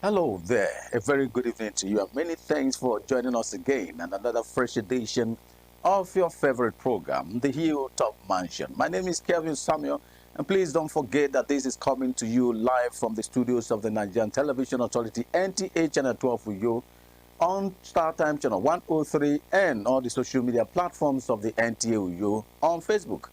Hello there, a very good evening to you, and many thanks for joining us again and another fresh edition of your favorite program, the Hilltop Mansion. My name is Kelvin Samuel, and please don't forget that this is coming to you live from the studios of the Nigerian Television Authority, NTA Channel 12 for you, on StarTime Channel 103, and all the social media platforms of the NTA Uyo on Facebook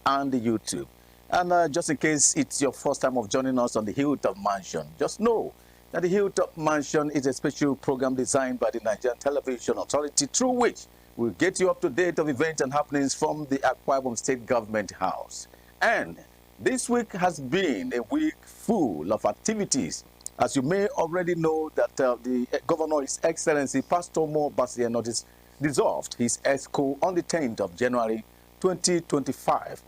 and the YouTube. And just in case it's your first time of joining us on the Hilltop Mansion, just know that the Hilltop Mansion is a special program designed by the Nigerian Television Authority, through which we'll get you up to date of events and happenings from the Akwa Ibom State Government House. And this week has been a week full of activities. As you may already know, that the Governor, His Excellency Pastor Mo Basiano, dissolved his ESCO on the 10th of January 2025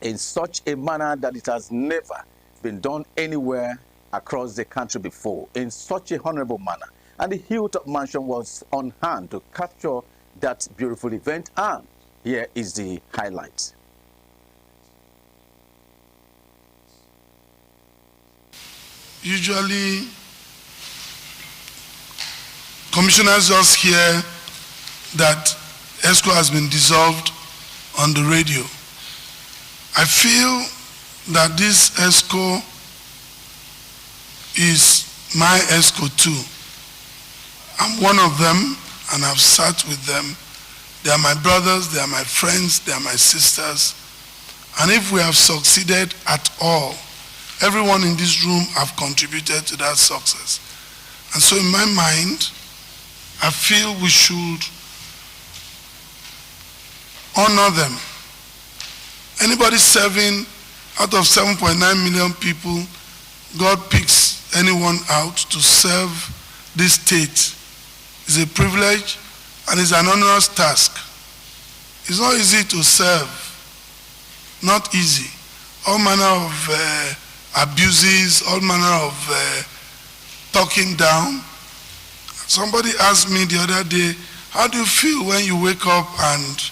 in such a manner that it has never been done anywhere across the country before, in such a honorable manner. And the Hilltop Mansion was on hand to capture that beautiful event, and here is the highlight. Usually, commissioners just hear that ESCO has been dissolved on the radio. I feel that this ESCO is my ESCO too. I'm one of them, and I've sat with them. They are my brothers, they are my friends, they are my sisters. And if we have succeeded at all, everyone in this room have contributed to that success. And so in my mind, I feel we should honor them. Anybody serving out of 7.9 million people, God picks anyone out to serve this state. It's a privilege and it's an onerous task. It's not easy to serve. Not easy. All manner of abuses, all manner of talking down. Somebody asked me the other day, how do you feel when you wake up and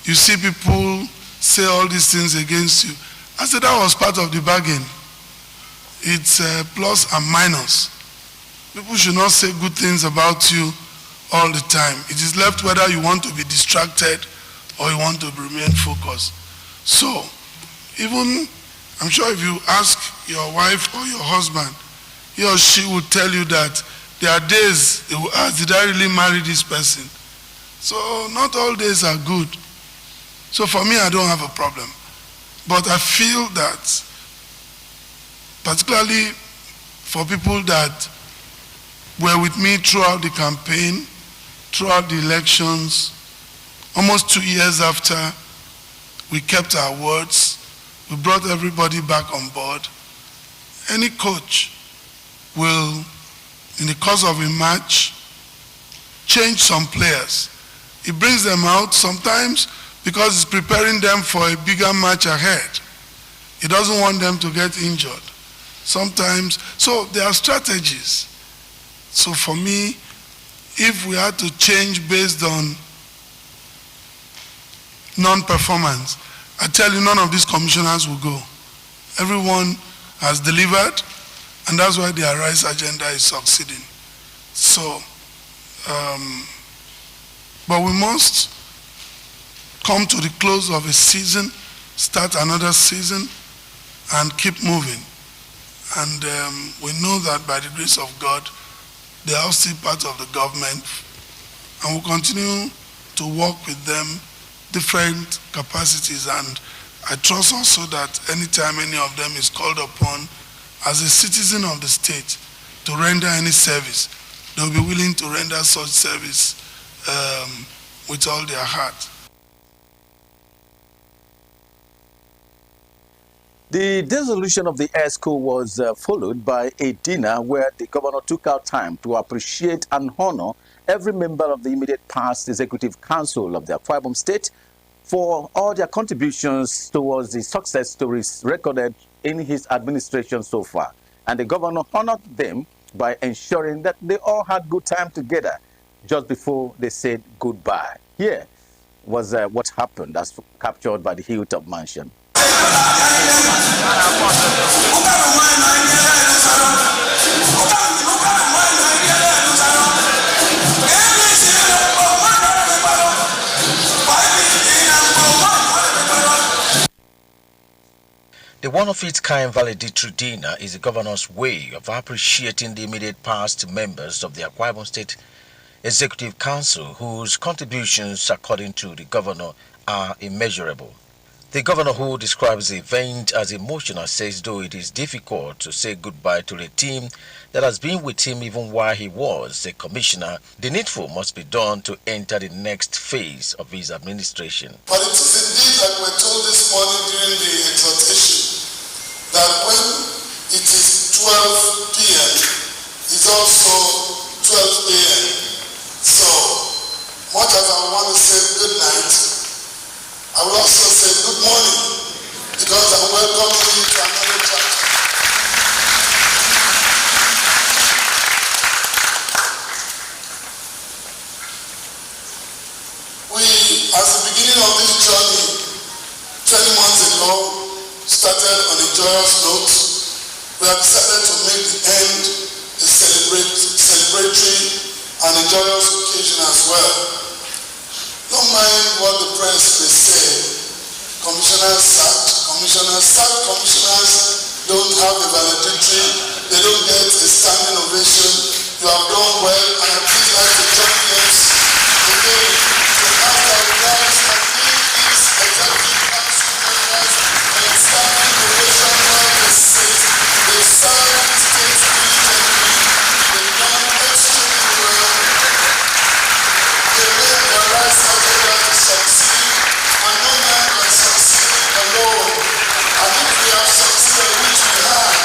you see people say all these things against you? I said that was part of the bargain. It's plus and minus. People should not say good things about you all the time. It is left whether you want to be distracted or you want to remain focused. So, even, I'm sure if you ask your wife or your husband, he or she will tell you that there are days they will ask, did I really marry this person? So, not all days are good. So for me, I don't have a problem. But I feel that, particularly for people that were with me throughout the campaign, throughout the elections, almost 2 years after, we kept our words. We brought everybody back on board. Any coach will, in the course of a match, change some players. He brings them out sometimes because he's preparing them for a bigger match ahead. He doesn't want them to get injured. Sometimes, so there are strategies. So for me, if we had to change based on non-performance, I tell you, none of these commissioners will go. Everyone has delivered, and that's why the Arise agenda is succeeding. So, but we must come to the close of a season, start another season, and keep moving. And we know that by the grace of God, they are still part of the government, and we'll continue to work with them, different capacities. And I trust also that anytime any of them is called upon as a citizen of the state to render any service, they'll be willing to render such service with all their heart. The dissolution of the ESCO was followed by a dinner where the governor took out time to appreciate and honor every member of the immediate past Executive Council of the Akwa Ibom State for all their contributions towards the success stories recorded in his administration so far. And the governor honored them by ensuring that they all had good time together just before they said goodbye. Here was what happened as captured by the Hilltop Mansion. The one-of-its-kind valedictory dinner is the governor's way of appreciating the immediate past members of the Akwa Ibom State Executive Council, whose contributions, according to the governor, are immeasurable. The governor, who describes the event as emotional, says though it is difficult to say goodbye to a team that has been with him even while he was a commissioner, the needful must be done to enter the next phase of his administration. But it is indeed, like we're told this morning during the exhortation, that when it is 12 p.m., it's also 12 a.m. So, much as I want to say good night, I will also say good morning, because I'm welcoming you to another chapter. We, as the beginning of this journey, 20 months ago, started on a joyous note. We have decided to make the end a celebratory and a joyous occasion as well. Don't mind what the press may say. Commissioners sacked. Commissioners don't have a valedictory. They don't get a standing ovation. You have done well, and I please like to join hands again to ask our guys and give these executive council members a standing ovation while they sit. They serve the state diligently. They've done extremely well. They made their right agenda to succeed, and no man can succeed alone. And if we have succeeded, which we have,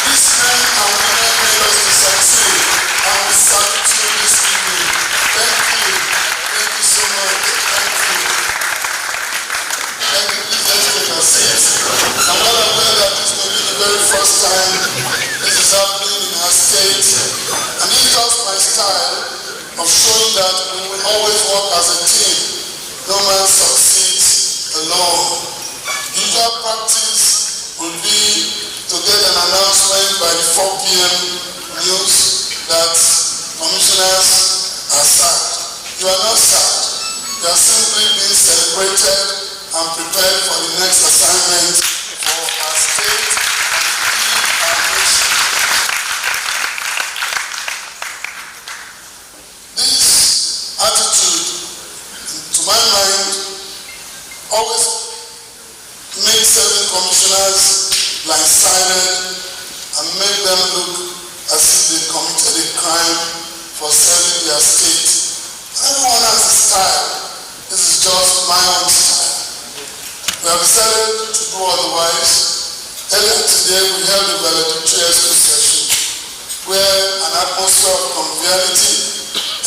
these men and women made us to succeed, and we salute you this evening. Thank you. Thank you so much. Thank you. Thank you. Please let's take our seats. I'm well aware that this may be the very first time this is happening in our state, and this is just my style of showing that we will always work as a team. No man succeeds alone. Usual practice will be to get an announcement by the 4 p.m. news that commissioners are sacked. You are not sacked. You are simply being celebrated and prepared for the next assignment for our state and our nation. This attitude, to my mind, always makes certain commissioners blindsided and make them look as if they committed a crime for serving their state. Everyone has a style. This is just my own style. We have decided to do otherwise. Earlier today, we held a valedictory session where an atmosphere of conviviality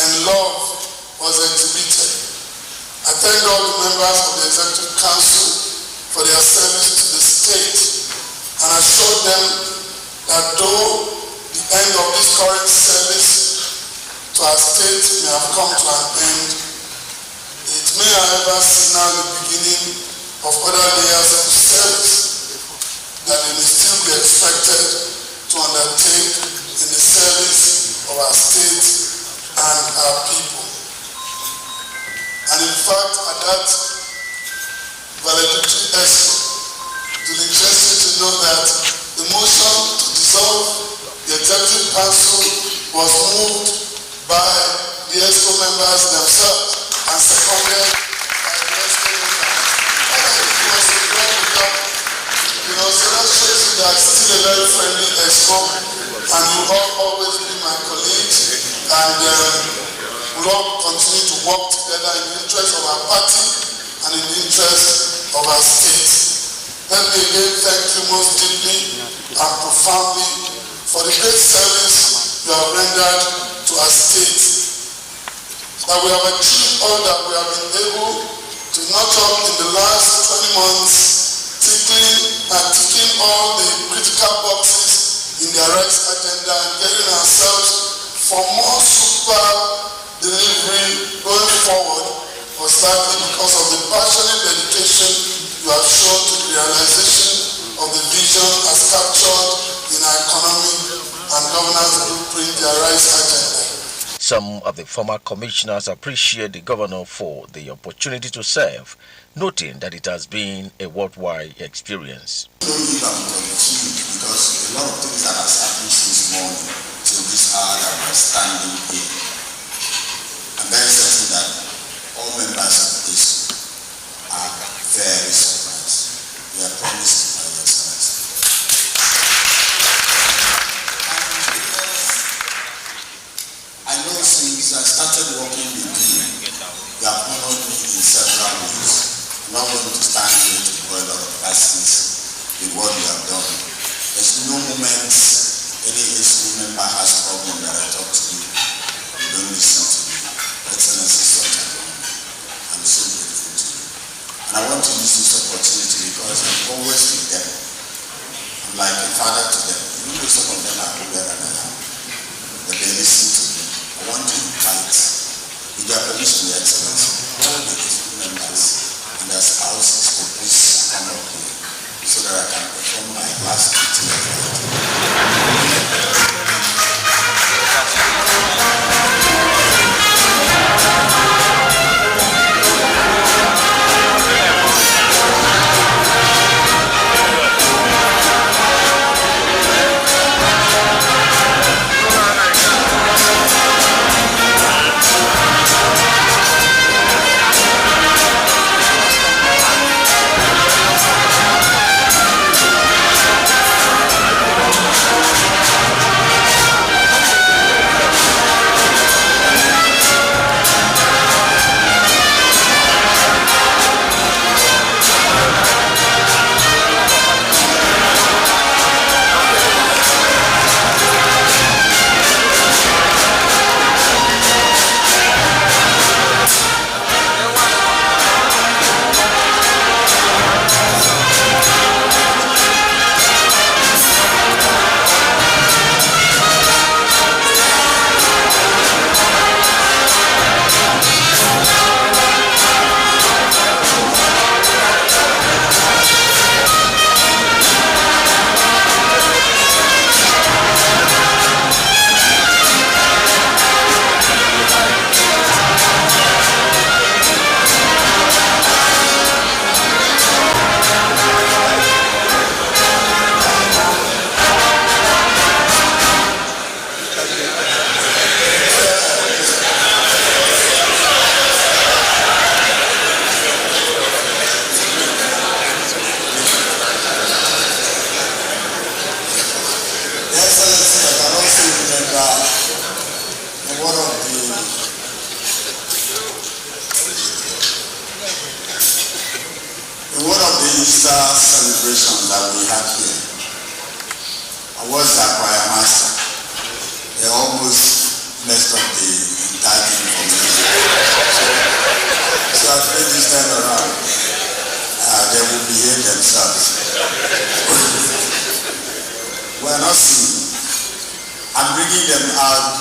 and love was exhibited. I thank all the members of the Executive Council for their service to the state, and assured them that though the end of this current service to our state may have come to an end, it may however signal the beginning of other layers of service that they may still be expected to undertake in the service of our state and our people. And in fact, at that valedictory expo, it will interest you to know that the motion to dissolve the executive council was moved by the ESCO members themselves and seconded by the ESCO members. All I did was to work with them. So that shows you that it's still a very friendly ESCO, and you all always be my colleagues, and we'll all continue to work together in the interest of our party and in the interest of our state. Let me again thank you most deeply and profoundly for the great service you have rendered to our state. That we have achieved all that we have been able to notch up in the last 20 months, ticking all the critical boxes in their rights agenda and getting ourselves for more super delivery going forward was largely because of the passionate dedication you have shown to the realization of the vision as captured in our economic and governance blueprint, their rights agenda. Some of the former commissioners appreciate the governor for the opportunity to serve, noting that it has been a worthwhile experience. I don't think I'm confused because a lot of things that has happened since morning till this hour that we're standing here. I'm very certain that all members of this are very surprised. We are promised by your excellency. I know since I started working with you, you have honored me in several ways. I'm not going to stand here to draw a lot of lessons with what you have done. There's no moment any HSU member has a problem that I talk to you. You don't listen to me. Excellency, such a I'm so grateful to you. And I want to use this opportunity because I'm always with them. I'm like a father to them. Even though some of them are older than I am, but they listen to me. I want to invite, with your permission, Your Excellency, all the HSU members and their spouses to please come up here so that I can perform my last duty. Celebration that we had here. I was that choir master. They almost messed up the entire thing for me. So I played this time around. They will behave themselves. We are not singing. I'm bringing them out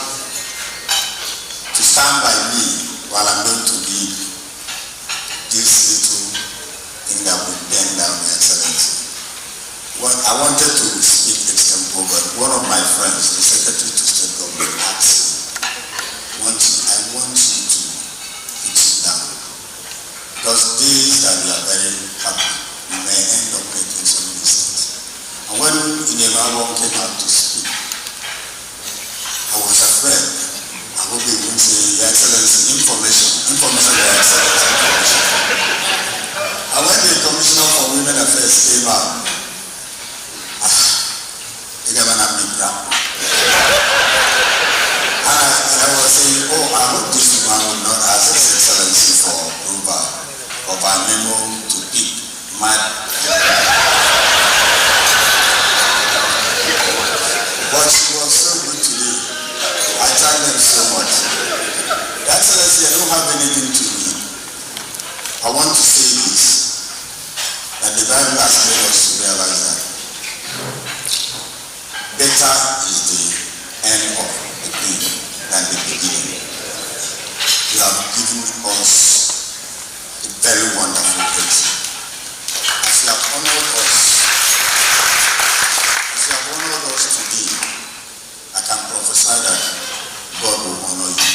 stand by me while I'm going to read this little thing that will bend down, Your Excellency. Well, I wanted to speak extempo, but one of my friends, the Secretary to State Government, asked me, I want you to put it down. Because days that we are very happy, we may end up making some mistakes. And when Inyemawa came out to speak, I was afraid. I hope he would say, Your Excellency, information, Your Excellency, information. And when the Commissioner for Women Affairs came out, and I was saying, I hope this man will not ask His Excellency for approval of our memo to pick mad. But she was so good today. I thank them so much. Your Excellency, I don't have anything to read. I want to say this, that the Bible has made us to realize that better is the end of the thing than the beginning. You have given us a very wonderful blessing. As you have honored us today, I can prophesy that God will honor you.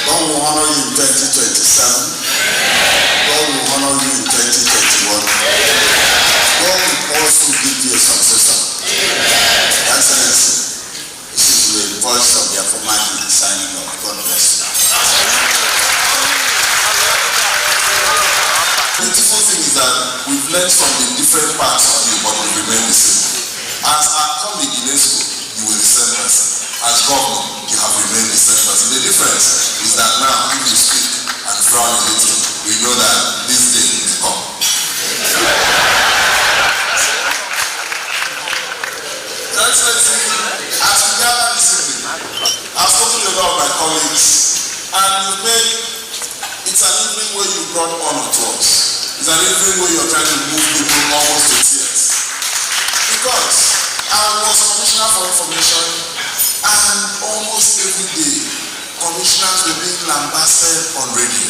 God will honor you in 2027. God will honor you in 2021. God will also give you a successor. Your Excellency, this is the voice of the formality signing off. God bless you. The beautiful thing is that we've learned from the different parts of you, but we remain the same. As our colleague in ESCO, you were the same person. As governor, you have remained the same person. The difference is that now, if you speak and frown a little, we know that this day will come. Your Excellency, as we gather this evening, I've spoken to a lot of my colleagues, and you've made it's an evening where you brought honor to us. It's an evening where you're trying to move people almost to tears. Because I was Commissioner for Information, and almost every day, commissioners were being lambasted on radio.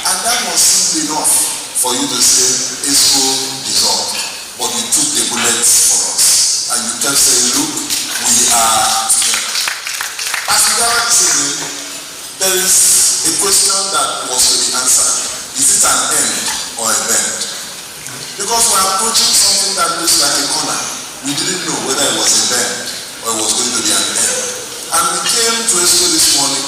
And that was simple enough for you to say, ESCO dissolved. But you took the bullets for us. And you kept saying, look, we are together. As we gather this evening, there is a question that was to be answered. Is it an end or a bend? Because we're approaching something that looks like a corner. We didn't know whether it was a bend or it was going to be an end. And we came to ESCO this morning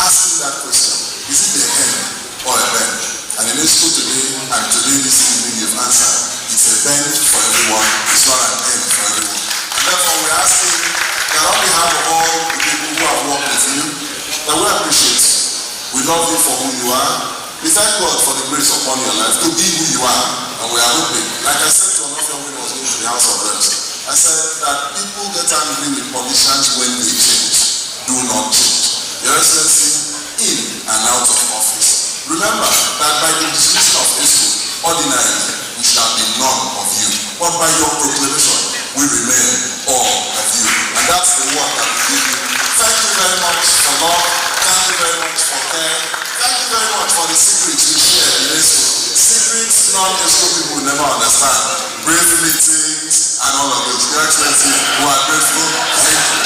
asking that question. Is it an end or a bend? And in ESCO today, and today this evening you've answered, it's a bend for everyone, it's not an end for everyone. And therefore we're asking that on behalf of all the people who have worked with you, that we appreciate you. We love you for who you are. We thank God for the grace upon your life to be who you are. And we are hoping, like I said to Onofia when I was going to the House of Reps, I said that people get angry with politicians when they change. Do not change. Your Excellency, in and out of office. Remember that by the dissolution of ESCO, ordinarily, we shall be none of you. But by your proclamation, we remain all of you. And that's the word that we give you. Thank you very much for love. Thank you very much for care. Thank you very much for the secrets you share in ESCO. Secrets non-ESCO people will never understand. Brave meetings and all of those. Your Excellency, we are grateful. Thank you.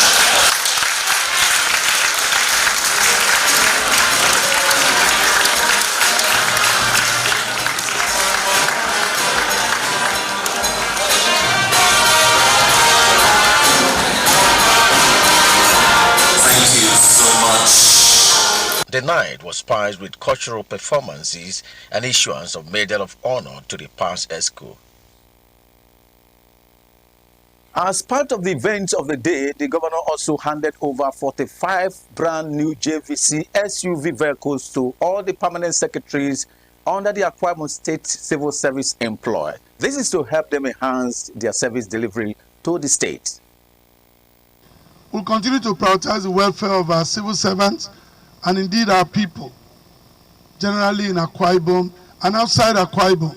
The night was spiced with cultural performances and issuance of Medal of Honor to the past ESCO. As part of the events of the day, the governor also handed over 45 brand new JVC SUV vehicles to all the permanent secretaries under the Akwa Ibom State Civil Service employ. This is to help them enhance their service delivery to the state. We'll continue to prioritize the welfare of our civil servants and indeed our people, generally in Akwa Ibom and outside Akwa Ibom.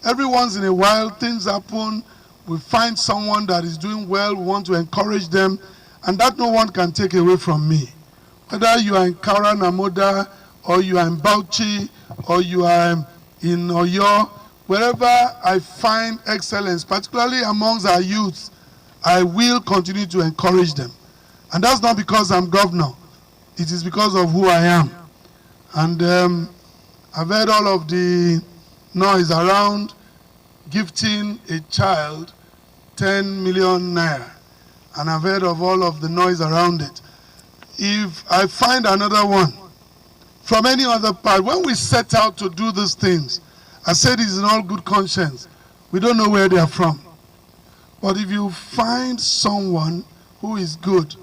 Every once in a while, things happen. We find someone that is doing well, we want to encourage them, and that no one can take away from me. Whether you are in Kaura Namoda, or you are in Bauchi, or you are in Oyo, wherever I find excellence, particularly amongst our youth, I will continue to encourage them. And that's not because I'm governor. It is because of who I am. And I've heard all of the noise around gifting a child 10 million naira. And I've heard of all of the noise around it. If I find another one from any other part, when we set out to do these things, I said it's in all good conscience. We don't know where they are from. But if you find someone who is good,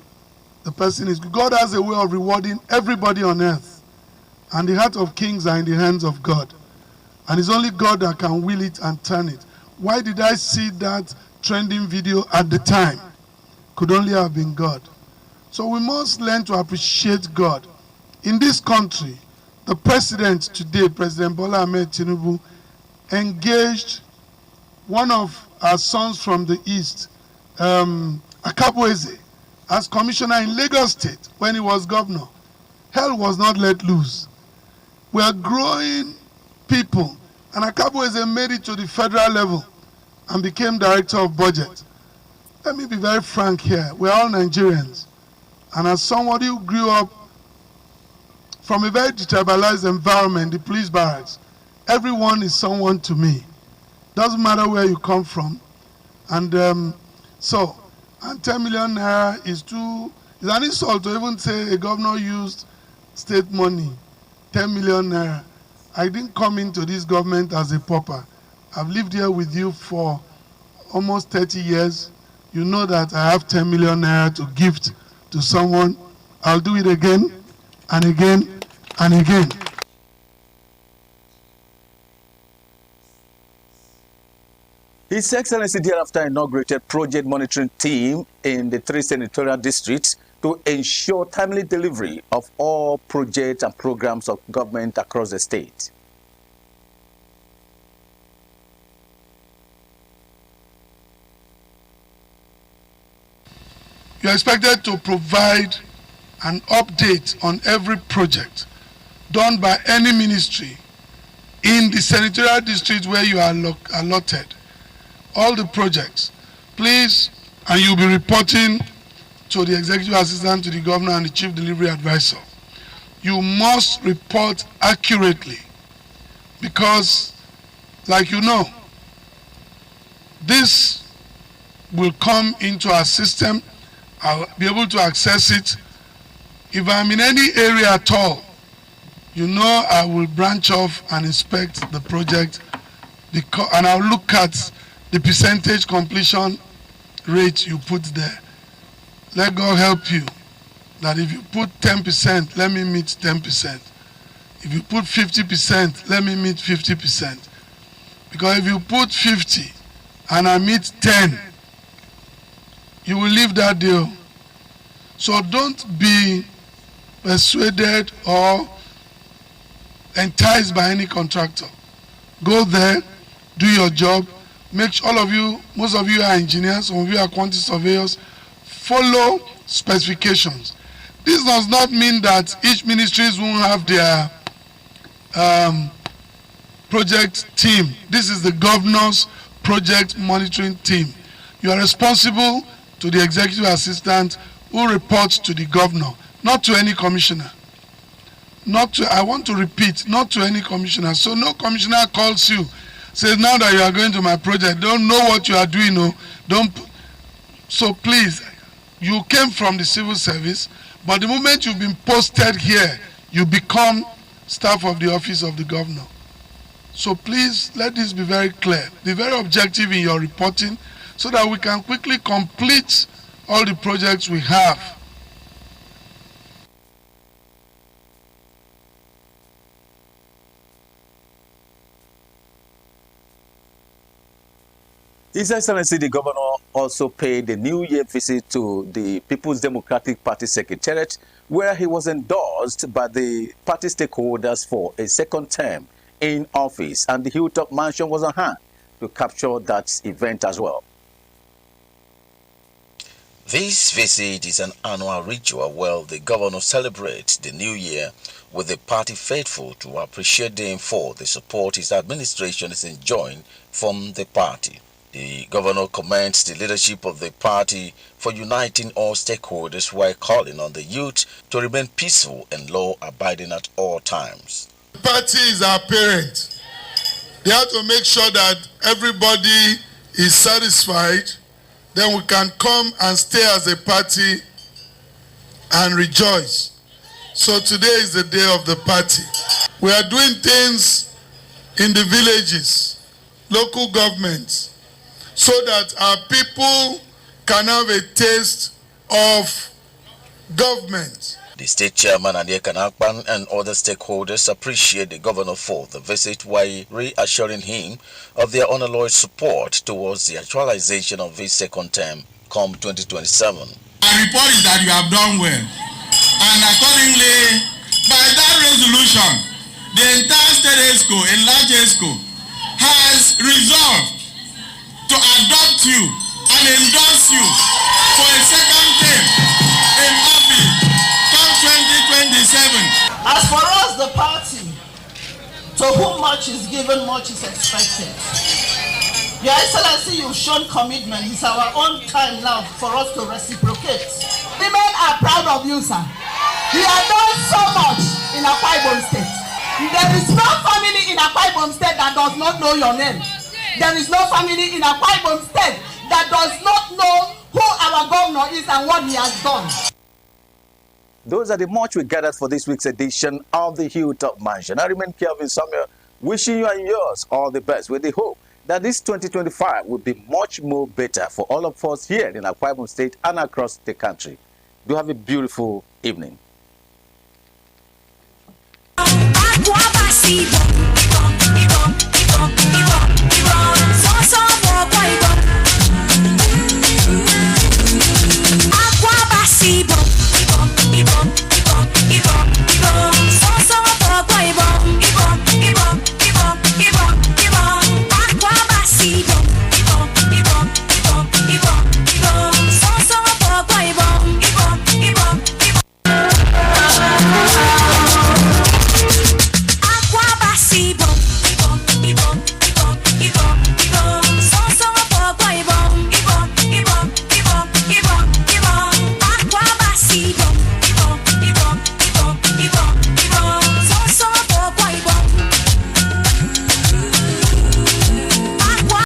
the person is good. God has a way of rewarding everybody on earth. And the heart of kings are in the hands of God. And it's only God that can will it and turn it. Why did I see that trending video at the time? Could only have been God. So we must learn to appreciate God. In this country, the president today, President Bola Ahmed Tinubu, engaged one of our sons from the East, Akabweze, as commissioner in Lagos State when he was governor. Hell was not let loose. We are growing people, and Akabweze made it to the federal level and became director of budget. Let me be very frank here. We're all Nigerians. And as somebody who grew up from a very detribalized environment, the police barracks, everyone is someone to me. Doesn't matter where you come from. And 10 million naira is an insult to even say a governor used state money, 10 million naira. I didn't come into this government as a pauper. I've lived here with you for almost 30 years. You know that I have 10 million naira to gift to someone. I'll do it again and again and again. His Excellency thereafter inaugurated project monitoring team in the 3 senatorial districts to ensure timely delivery of all projects and programs of government across the state. You are expected to provide an update on every project done by any ministry in the senatorial district where you are allotted. All the projects, please, and you'll be reporting to the executive assistant to the governor and the chief delivery advisor. You must report accurately because, like you know, this will come into our system. I'll be able to access it. If I'm in any area at all, you know I will branch off and inspect the project, and I'll look at the percentage completion rate you put there. Let God help you that if you put 10%, let me meet 10%. If you put 50%, let me meet 50%. Because if you put 50 and I meet 10, you will leave that deal. So don't be persuaded or enticed by any contractor. Go there, do your job. Make sure all of you, most of you are engineers, some of you are quantity surveyors. Follow specifications. This does not mean that each ministries won't have their project team. This is the governor's project monitoring team. You are responsible to the executive assistant who reports to the governor, not to any commissioner. I want to repeat, not to any commissioner. So no commissioner calls you, says, now that you are going to my project, don't know what you are doing. No, don't. So please, you came from the civil service, but the moment you've been posted here, you become staff of the office of the governor. So please, let this be very clear. Be very objective in your reporting so that we can quickly complete all the projects we have. His Excellency the Governor also paid a New Year visit to the People's Democratic Party Secretariat, where he was endorsed by the party stakeholders for a second term in office, and the Hilltop Mansion was on hand to capture that event as well. This visit is an annual ritual where the governor celebrates the new year with the party faithful to appreciate them for the support his administration is enjoying from the party. The governor commends the leadership of the party for uniting all stakeholders while calling on the youth to remain peaceful and law-abiding at all times. The party is our parent. They have to make sure that everybody is satisfied. Then we can come and stay as a party and rejoice. So today is the day of the party. We are doing things in the villages, local governments, so that our people can have a taste of government. The state chairman Anieka Akpan and other stakeholders appreciate the governor for the visit while reassuring him of their unalloyed support towards the actualization of his second term come 2027. Our report is that you have done well, and accordingly, by that resolution, the entire state ESCO, a large ESCO, has resolved to adopt you and endorse you for a second term in office come 2027. As for us, the party, to whom much is given, much is expected. Your Excellency, you've shown commitment. It's our own time now for us to reciprocate. Women are proud of you, sir. You have done so much in Akwa Ibom State. There is no family in Akwa Ibom State that does not know your name. There is no family in Akwa Ibom State that does not know who our governor is and what he has done. Those are the much we gathered for this week's edition of the Hilltop Mansion. I remain Kelvin Samuel, wishing you and yours all the best with the hope that this 2025 will be much more better for all of us here in Akwa Ibom State and across the country. Do have a beautiful evening.